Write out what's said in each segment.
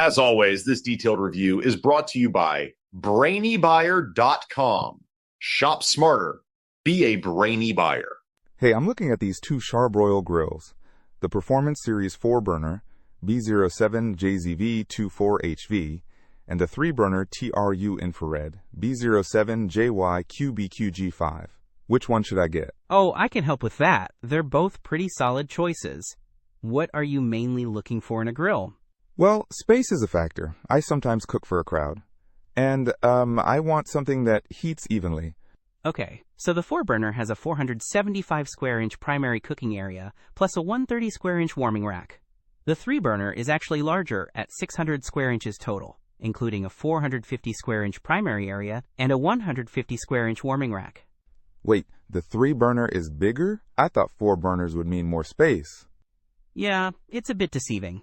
As always, this detailed review is brought to you by BrainyBuyer.com. Shop smarter. Be a brainy buyer. Hey, I'm looking at these two Char-Broil grills. The Performance Series 4-burner B07JZV24HV and the 3-burner TRU Infrared B07JYQBQG5. Which one should I get? Oh, I can help with that. They're both pretty solid choices. What are you mainly looking for in a grill? Well, space is a factor. I sometimes cook for a crowd. And, I want something that heats evenly. Okay, so the 4-burner has a 475 square inch primary cooking area, plus a 130 square inch warming rack. The 3-burner is actually larger at 600 square inches total, including a 450 square inch primary area and a 150 square inch warming rack. Wait, the 3-burner is bigger? I thought 4 burners would mean more space. Yeah, it's a bit deceiving.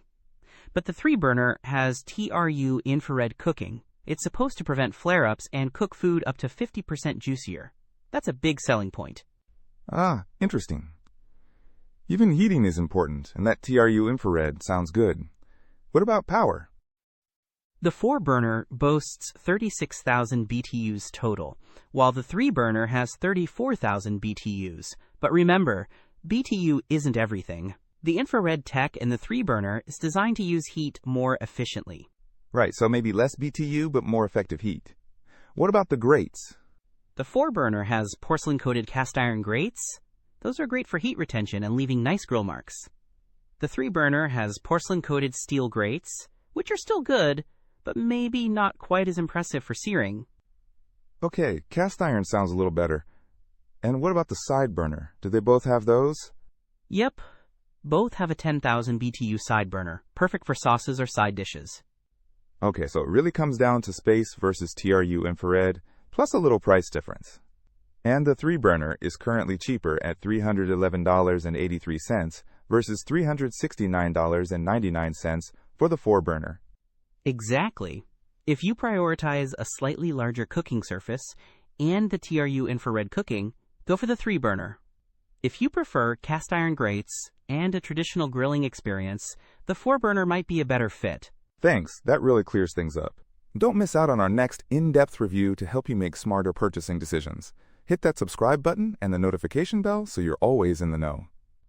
But the 3-burner has TRU infrared cooking. It's supposed to prevent flare-ups and cook food up to 50% juicier. That's a big selling point. Ah, interesting. Even heating is important, and that TRU infrared sounds good. What about power? The 4-burner boasts 36,000 BTUs total, while the 3-burner has 34,000 BTUs. But remember, BTU isn't everything. The infrared tech in the 3-burner is designed to use heat more efficiently. Right, so maybe less BTU, but more effective heat. What about the grates? The 4-burner has porcelain-coated cast iron grates. Those are great for heat retention and leaving nice grill marks. The 3-burner has porcelain-coated steel grates, which are still good, but maybe not quite as impressive for searing. Okay, cast iron sounds a little better. And what about the side burner? Do they both have those? Yep, both have a 10,000 BTU side burner, perfect for sauces or side dishes. Okay, so it really comes down to space versus TRU infrared, plus a little price difference. And the 3-burner is currently cheaper at $311.83 versus $369.99 for the 4-burner. Exactly. If you prioritize a slightly larger cooking surface and the TRU infrared cooking, go for the 3-burner. If you prefer cast iron grates and a traditional grilling experience, the 4-burner might be a better fit. Thanks, that really clears things up. Don't miss out on our next in-depth review to help you make smarter purchasing decisions. Hit that subscribe button and the notification bell so you're always in the know.